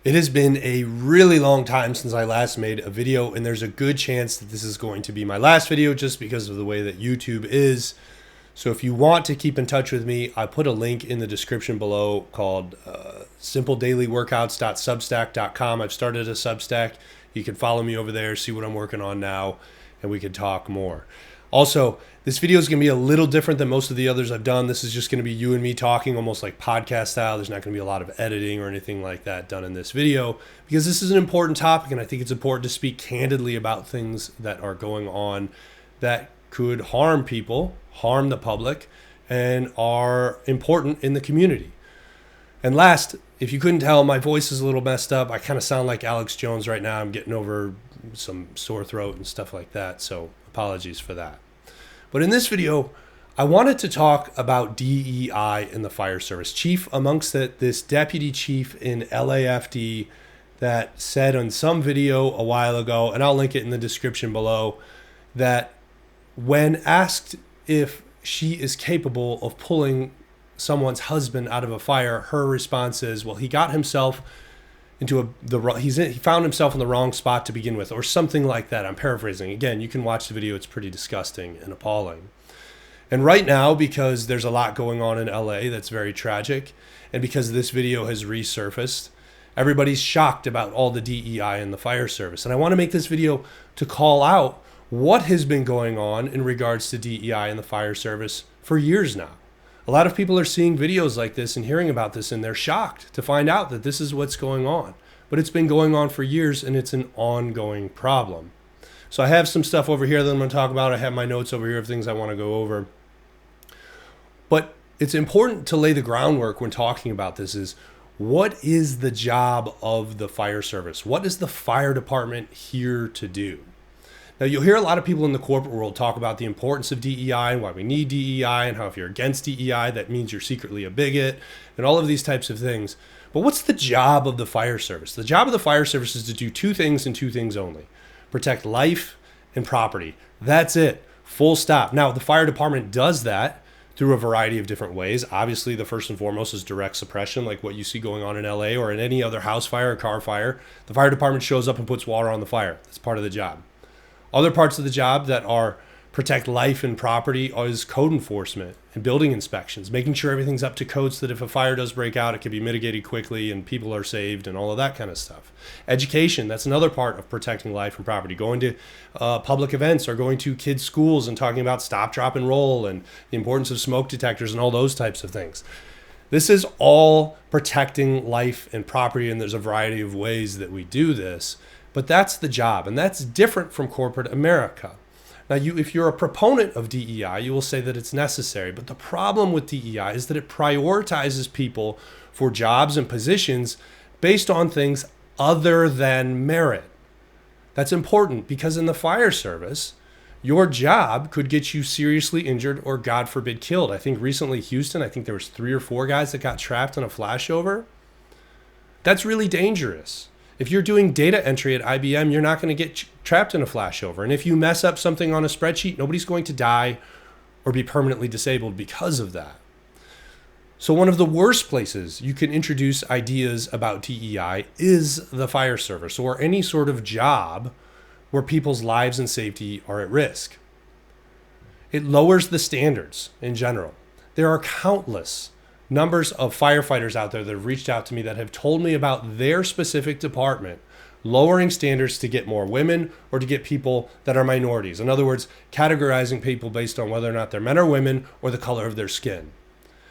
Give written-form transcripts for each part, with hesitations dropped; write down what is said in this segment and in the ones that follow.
It has been a really long time since I last made a video, and there's a good chance that this is going to be my last video just because of the way that YouTube is. So if you want to keep in touch with me, I put a link in the description below called simpledailyworkouts.substack.com. I've started a Substack. You can follow me over there, see what I'm working on now, and we can talk more. Also, this video is going to be a little different than most of the others I've done. This is just going to be you and me talking almost like podcast style. There's not going to be a lot of editing or anything like that done in this video because this is an important topic, and I think it's important to speak candidly about things that are going on that could harm people, harm the public, and are important in the community. And last, if you couldn't tell, my voice is a little messed up. I kind of sound like Alex Jones right now. I'm getting over some sore throat and stuff like that, so apologies for that. But in this video, I wanted to talk about DEI in the fire service. Chief amongst it, this deputy chief in LAFD that said on some video a while ago, and I'll link it in the description below, that when asked if she is capable of pulling someone's husband out of a fire, her response is, well, he got himself into he found himself in the wrong spot to begin with, or something like that. I'm paraphrasing. Again, you can watch the video. It's pretty disgusting and appalling. And right now, because there's a lot going on in LA that's very tragic, and because this video has resurfaced, everybody's shocked about all the DEI in the fire service. And I want to make this video to call out what has been going on in regards to DEI in the fire service for years now. A lot of people are seeing videos like this and hearing about this, and they're shocked to find out that this is what's going on. But it's been going on for years, and it's an ongoing problem. So I have some stuff over here that I'm going to talk about. I have my notes over here of things I want to go over. But it's important to lay the groundwork when talking about this is, what is the job of the fire service? What is the fire department here to do? Now, you'll hear a lot of people in the corporate world talk about the importance of DEI and why we need DEI and how if you're against DEI, that means you're secretly a bigot and all of these types of things. But what's the job of the fire service? The job of the fire service is to do two things and two things only: protect life and property. That's it. Full stop. Now, the fire department does that through a variety of different ways. Obviously, the first and foremost is direct suppression, like what you see going on in LA or in any other house fire or car fire. The fire department shows up and puts water on the fire. That's part of the job. Other parts of the job that are protect life and property is code enforcement and building inspections, making sure everything's up to code so that if a fire does break out, it can be mitigated quickly and people are saved and all of that kind of stuff. Education, that's another part of protecting life and property. Going to public events or going to kids' schools and talking about stop, drop, and roll and the importance of smoke detectors and all those types of things. This is all protecting life and property, and there's a variety of ways that we do this. But that's the job, and that's different from corporate America. Now, if you're a proponent of DEI, you will say that it's necessary. But the problem with DEI is that it prioritizes people for jobs and positions based on things other than merit. That's important because in the fire service, your job could get you seriously injured or, God forbid, killed. I think recently Houston, I think there was 3 or 4 guys that got trapped in a flashover. That's really dangerous. If you're doing data entry at IBM, you're not going to get trapped in a flashover. And if you mess up something on a spreadsheet, nobody's going to die or be permanently disabled because of that. So one of the worst places you can introduce ideas about DEI is the fire service or any sort of job where people's lives and safety are at risk. It lowers the standards in general. There are countless numbers of firefighters out there that have reached out to me that have told me about their specific department lowering standards to get more women or to get people that are minorities. In other words, categorizing people based on whether or not they're men or women or the color of their skin.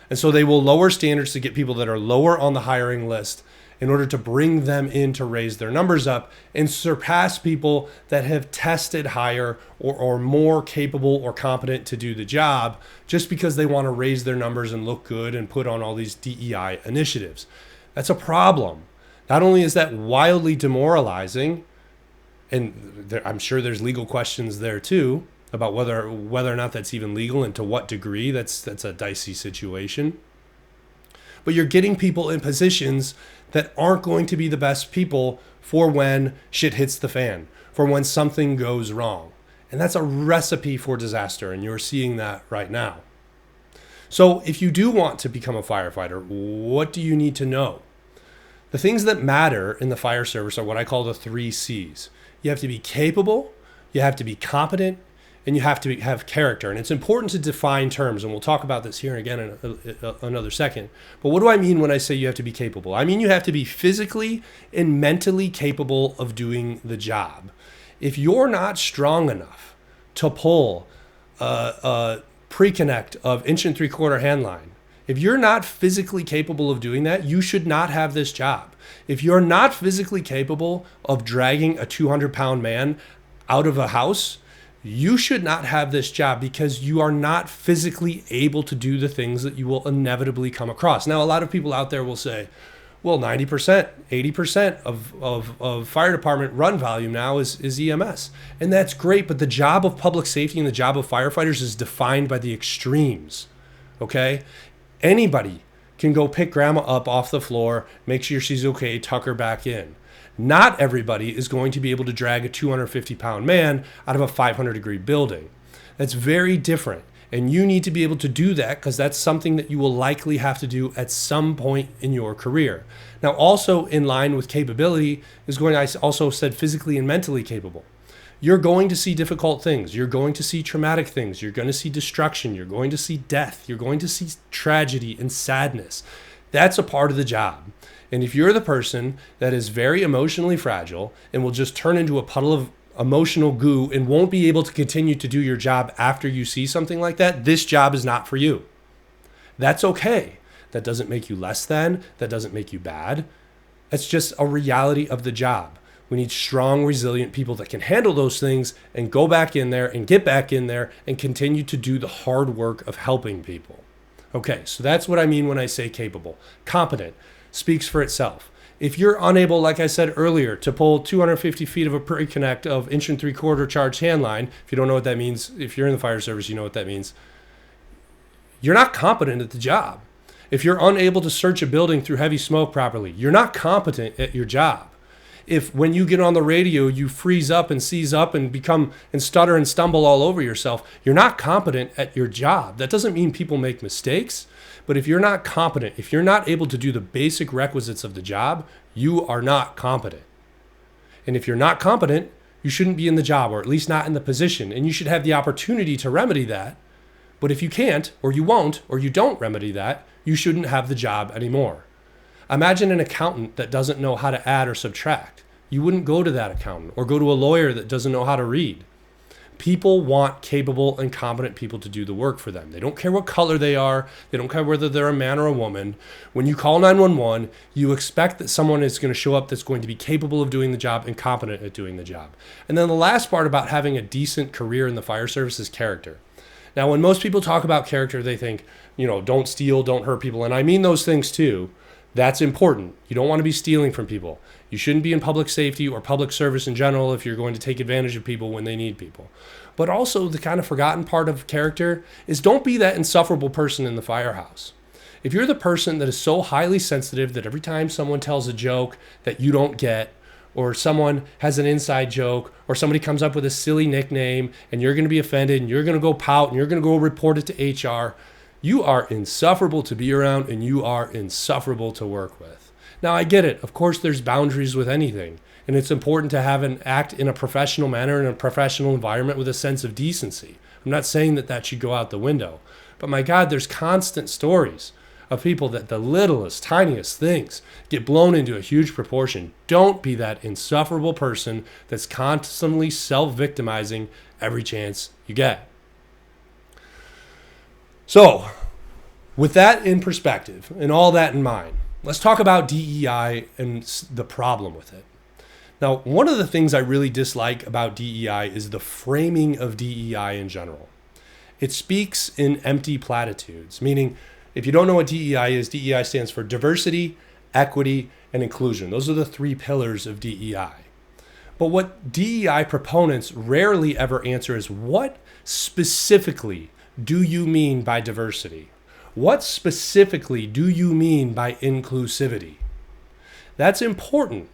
And so they will lower standards to get people that are lower on the hiring list in order to bring them in to raise their numbers up and surpass people that have tested higher or more capable or competent to do the job just because they want to raise their numbers and look good and put on all these DEI initiatives. That's a problem. Not only is that wildly demoralizing, and I'm sure there's legal questions there too about whether or not that's even legal and to what degree. That's a dicey situation. But you're getting people in positions that aren't going to be the best people for when shit hits the fan, for when something goes wrong. And that's a recipe for disaster, and you're seeing that right now. So if you do want to become a firefighter, what do you need to know? The things that matter in the fire service are what I call the 3 C's. You have to be capable, you have to be competent, and you have to have character. And it's important to define terms, and we'll talk about this here again in another second. But what do I mean when I say you have to be capable? I mean you have to be physically and mentally capable of doing the job. If you're not strong enough to pull a pre-connect of 1 3/4 hand line, if you're not physically capable of doing that, you should not have this job. If you're not physically capable of dragging a 200-pound man out of a house, you should not have this job because you are not physically able to do the things that you will inevitably come across. Now, a lot of people out there will say, well, 90%, 80% of fire department run volume now is EMS. And that's great, but the job of public safety and the job of firefighters is defined by the extremes, okay? Anybody can go pick grandma up off the floor, make sure she's okay, tuck her back in. Not everybody is going to be able to drag a 250-pound man out of a 500-degree building. That's very different. And you need to be able to do that because that's something that you will likely have to do at some point in your career. Now, also in line with capability I also said physically and mentally capable. You're going to see difficult things. You're going to see traumatic things. You're going to see destruction. You're going to see death. You're going to see tragedy and sadness. That's a part of the job. And if you're the person that is very emotionally fragile and will just turn into a puddle of emotional goo and won't be able to continue to do your job after you see something like that, this job is not for you. That's okay. That doesn't make you less than. That doesn't make you bad. It's just a reality of the job. We need strong, resilient people that can handle those things and go back in there and get back in there and continue to do the hard work of helping people. Okay, so that's what I mean when I say capable. Competent speaks for itself. If you're unable, like I said earlier, to pull 250 feet of a pre-connect of 1 3/4 charged hand line, if you don't know what that means, if you're in the fire service, you know what that means. You're not competent at the job. If you're unable to search a building through heavy smoke properly, you're not competent at your job. If when you get on the radio, you freeze up and seize up and stutter and stumble all over yourself, you're not competent at your job. That doesn't mean people make mistakes. But if you're not competent, if you're not able to do the basic requisites of the job, you are not competent. And if you're not competent, you shouldn't be in the job, or at least not in the position. And you should have the opportunity to remedy that. But if you can't, or you won't, or you don't remedy that, you shouldn't have the job anymore. Imagine an accountant that doesn't know how to add or subtract. You wouldn't go to that accountant, or go to a lawyer that doesn't know how to read. People want capable and competent people to do the work for them. They don't care what color they are. They don't care whether they're a man or a woman. When you call 911, you expect that someone is going to show up that's going to be capable of doing the job and competent at doing the job. And then the last part about having a decent career in the fire service is character. Now, when most people talk about character, they think, don't steal, don't hurt people. And I mean those things too. That's important. You don't want to be stealing from people. You shouldn't be in public safety or public service in general if you're going to take advantage of people when they need people. But also the kind of forgotten part of character is don't be that insufferable person in the firehouse. If you're the person that is so highly sensitive that every time someone tells a joke that you don't get, or someone has an inside joke, or somebody comes up with a silly nickname and you're going to be offended and you're going to go pout and you're going to go report it to HR, you are insufferable to be around and you are insufferable to work with. Now, I get it. Of course, there's boundaries with anything. And it's important to have an act in a professional manner in a professional environment with a sense of decency. I'm not saying that should go out the window. But my God, there's constant stories of people that the littlest, tiniest things get blown into a huge proportion. Don't be that insufferable person that's constantly self-victimizing every chance you get. So, with that in perspective and all that in mind, let's talk about DEI and the problem with it. Now, one of the things I really dislike about DEI is the framing of DEI in general. It speaks in empty platitudes, meaning if you don't know what DEI is, DEI stands for diversity, equity, and inclusion. Those are the 3 pillars of DEI. But what DEI proponents rarely ever answer is, what specifically do you mean by diversity? What specifically do you mean by inclusivity? That's important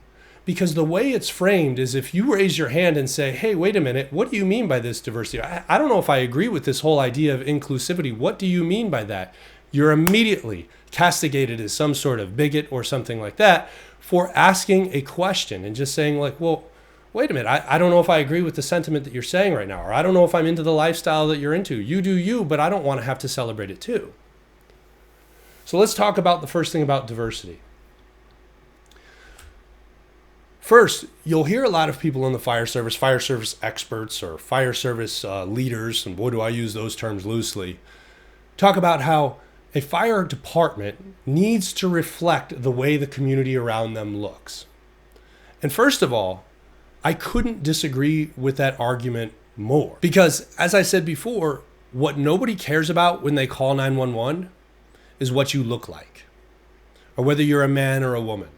because the way it's framed is if you raise your hand and say, hey, wait a minute, what do you mean by this diversity? I don't know if I agree with this whole idea of inclusivity. What do you mean by that? You're immediately castigated as some sort of bigot or something like that for asking a question and just saying like, well, wait a minute, I don't know if I agree with the sentiment that you're saying right now, or I don't know if I'm into the lifestyle that you're into. You do you, but I don't want to have to celebrate it too. So let's talk about the first thing about diversity. First, you'll hear a lot of people in the fire service experts or fire service leaders, and boy do I use those terms loosely, talk about how a fire department needs to reflect the way the community around them looks. And first of all, I couldn't disagree with that argument more. Because as I said before, what nobody cares about when they call 911 is what you look like, or whether you're a man or a woman,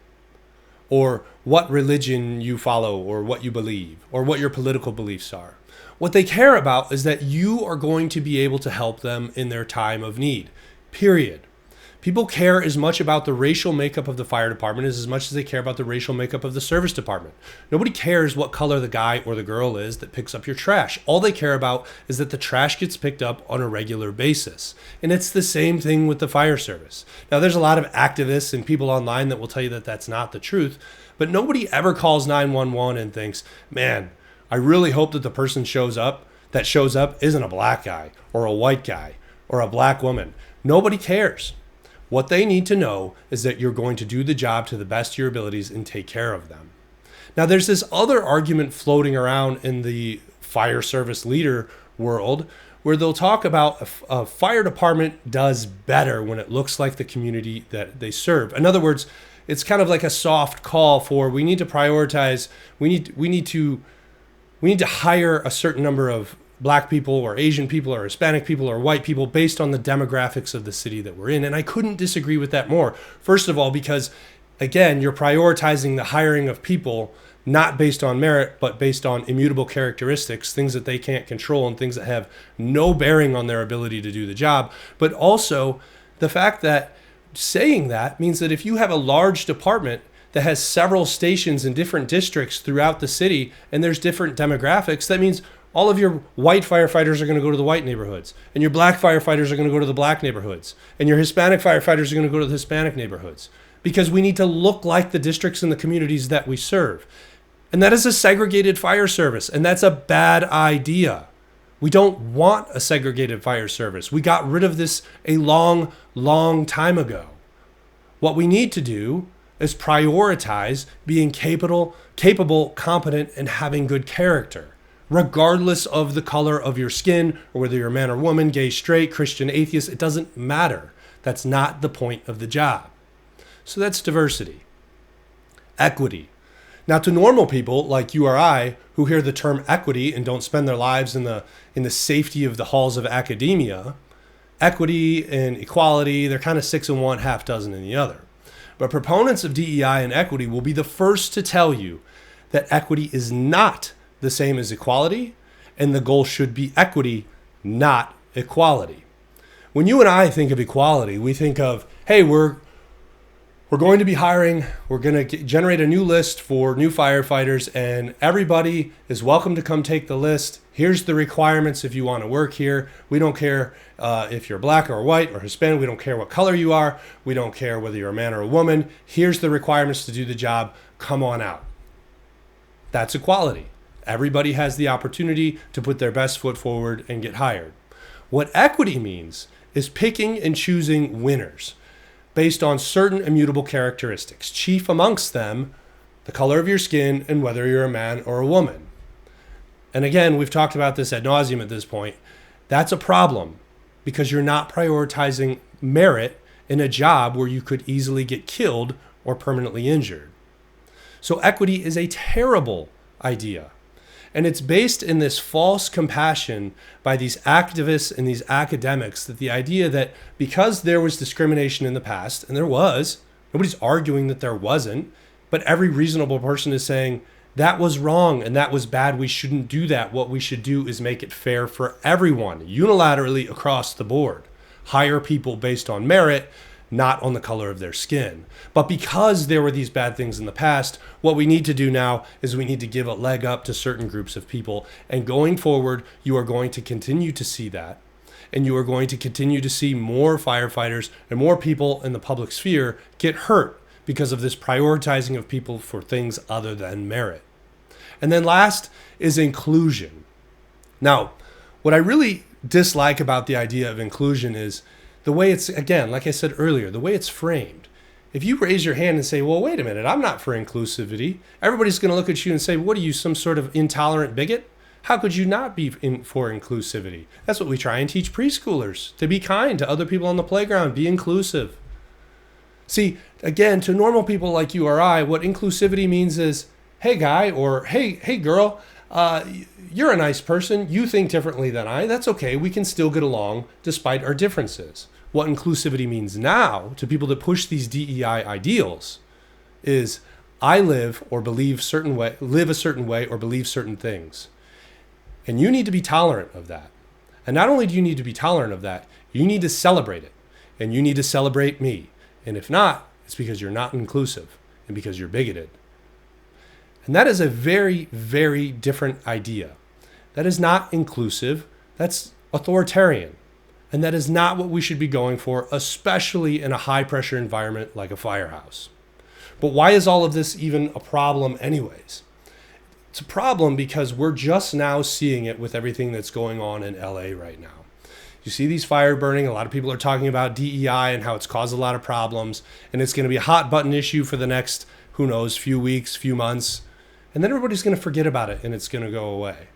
or what religion you follow, or what you believe, or what your political beliefs are. What they care about is that you are going to be able to help them in their time of need, period. People care as much about the racial makeup of the fire department as much as they care about the racial makeup of the service department. Nobody cares what color the guy or the girl is that picks up your trash. All they care about is that the trash gets picked up on a regular basis. And it's the same thing with the fire service. Now, there's a lot of activists and people online that will tell you that that's not the truth, but nobody ever calls 911 and thinks, man, I really hope that the person that shows up isn't a black guy or a white guy or a black woman. Nobody cares. What they need to know is that you're going to do the job to the best of your abilities and take care of them. Now, there's this other argument floating around in the fire service leader world where they'll talk about a fire department does better when it looks like the community that they serve. In other words, it's kind of like a soft call for we need to prioritize, we need to hire a certain number of Black people or Asian people or Hispanic people or white people based on the demographics of the city that we're in. And I couldn't disagree with that more. First of all, because again, you're prioritizing the hiring of people not based on merit, but based on immutable characteristics, things that they can't control and things that have no bearing on their ability to do the job. But also the fact that saying that means that if you have a large department that has several stations in different districts throughout the city and there's different demographics, that means all of your white firefighters are going to go to the white neighborhoods, and your black firefighters are going to go to the black neighborhoods, and your Hispanic firefighters are going to go to the Hispanic neighborhoods, because we need to look like the districts and the communities that we serve. And that is a segregated fire service, and that's a bad idea. We don't want a segregated fire service. We got rid of this a long, long time ago. What we need to do is prioritize being capable, competent, and having good character, regardless of the color of your skin or whether you're a man or woman, gay, straight, Christian, atheist. It doesn't matter. That's not the point of the job. So that's diversity. Equity. Now, to normal people like you or I who hear the term equity and don't spend their lives in the safety of the halls of academia, equity and equality, they're kind of 6 in one, half dozen in the other. But proponents of DEI and equity will be the first to tell you that equity is not the same as equality, and the goal should be equity, not equality. When you and I think of equality, we think of, hey, we're going to be hiring, we're going to generate a new list for new firefighters, and everybody is welcome to come take the list. Here's the requirements if you want to work here. We don't care if you're black or white or Hispanic. We don't care what color you are. We don't care whether you're a man or a woman. Here's the requirements to do the job. Come on out. That's equality. Everybody has the opportunity to put their best foot forward and get hired. What equity means is picking and choosing winners based on certain immutable characteristics, chief amongst them, the color of your skin and whether you're a man or a woman. And again, we've talked about this ad nauseum at this point. That's a problem because you're not prioritizing merit in a job where you could easily get killed or permanently injured. So equity is a terrible idea. And it's based in this false compassion by these activists and these academics that the idea that because there was discrimination in the past, and there was, nobody's arguing that there wasn't, but every reasonable person is saying that was wrong and that was bad. We shouldn't do that. What we should do is make it fair for everyone, unilaterally across the board. Hire people based on merit, not on the color of their skin. But because there were these bad things in the past, what we need to do now is we need to give a leg up to certain groups of people. And going forward, you are going to continue to see that. And you are going to continue to see more firefighters and more people in the public sphere get hurt because of this prioritizing of people for things other than merit. And then last is inclusion. Now, what I really dislike about the idea of inclusion is the way it's, again, like I said earlier, the way it's framed. If you raise your hand and say, well, wait a minute, I'm not for inclusivity, everybody's going to look at you and say, what are you, some sort of intolerant bigot? How could you not be for inclusivity? That's what we try and teach preschoolers, to be kind to other people on the playground, be inclusive. See, again, to normal people like you or I, what inclusivity means is, hey guy, or hey girl, you're a nice person, you think differently than I, that's okay, we can still get along despite our differences. What inclusivity means now to people that push these DEI ideals is I live a certain way or believe certain things. And you need to be tolerant of that. And not only do you need to be tolerant of that, you need to celebrate it. And you need to celebrate me. And if not, it's because you're not inclusive and because you're bigoted. And that is a very, very different idea. That is not inclusive. That's authoritarian. And that is not what we should be going for, especially in a high-pressure environment like a firehouse. But why is all of this even a problem anyways? It's a problem because we're just now seeing it with everything that's going on in LA right now. You see these fire burning. A lot of people are talking about DEI and how it's caused a lot of problems. And it's going to be a hot button issue for the next, who knows, few weeks, few months. And then everybody's going to forget about it and it's going to go away.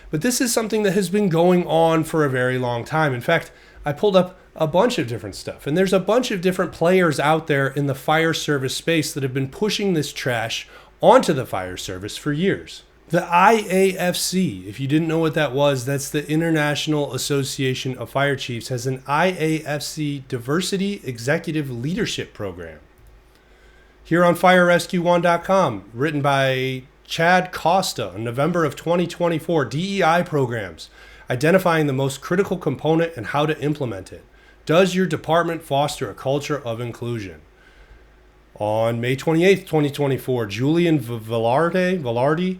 But this is something that has been going on for a very long time. In fact, I pulled up a bunch of different stuff. And there's a bunch of different players out there in the fire service space that have been pushing this trash onto the fire service for years. The IAFC, if you didn't know what that was, that's the International Association of Fire Chiefs, has an IAFC Diversity Executive Leadership Program. Here on firerescue1.com, written by Chad Costa in November of 2024, DEI programs, identifying the most critical component and how to implement it. Does your department foster a culture of inclusion? On May 28th, 2024, Julian Velarde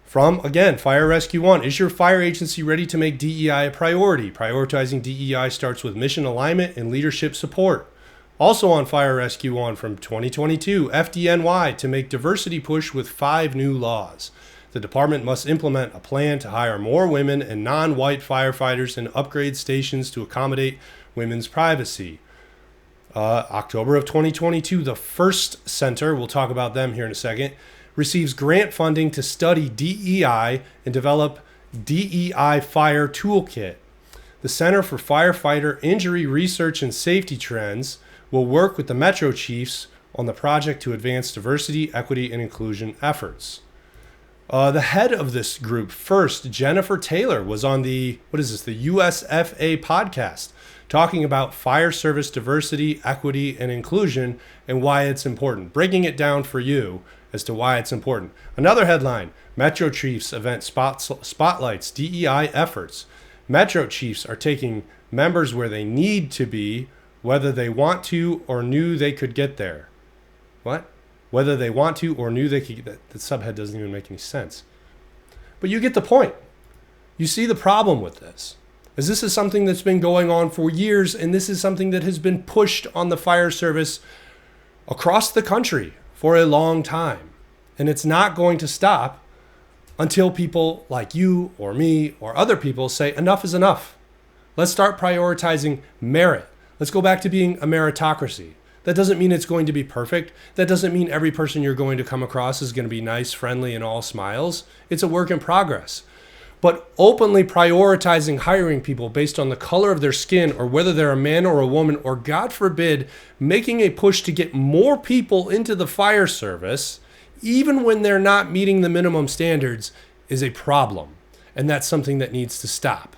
from, again, Fire Rescue One. Is your fire agency ready to make DEI a priority? Prioritizing DEI starts with mission alignment and leadership support. Also on Fire Rescue One from 2022, FDNY to make diversity push with 5 new laws. The department must implement a plan to hire more women and non-white firefighters and upgrade stations to accommodate women's privacy. October of 2022, the First Center, we'll talk about them here in a second, receives grant funding to study DEI and develop DEI Fire Toolkit. The Center for Firefighter Injury Research and Safety Trends will work with the Metro Chiefs on the project to advance diversity, equity, and inclusion efforts. The head of this group, first, Jennifer Taylor, was on the USFA podcast, talking about fire service diversity, equity, and inclusion and why it's important, breaking it down for you as to why it's important. Another headline, Metro Chiefs event spotlights DEI efforts. Metro Chiefs are taking members where they need to be, whether they want to or knew they could get there. What? Whether they want to or knew they could get that. The subhead doesn't even make any sense. But you get the point. You see the problem with this. As this is something that's been going on for years, and this is something that has been pushed on the fire service across the country for a long time. And it's not going to stop until people like you or me or other people say enough is enough. Let's start prioritizing merit. Let's go back to being a meritocracy. That doesn't mean it's going to be perfect. That doesn't mean every person you're going to come across is going to be nice, friendly, and all smiles. It's a work in progress. But openly prioritizing hiring people based on the color of their skin or whether they're a man or a woman, or God forbid, making a push to get more people into the fire service, even when they're not meeting the minimum standards, is a problem. And that's something that needs to stop.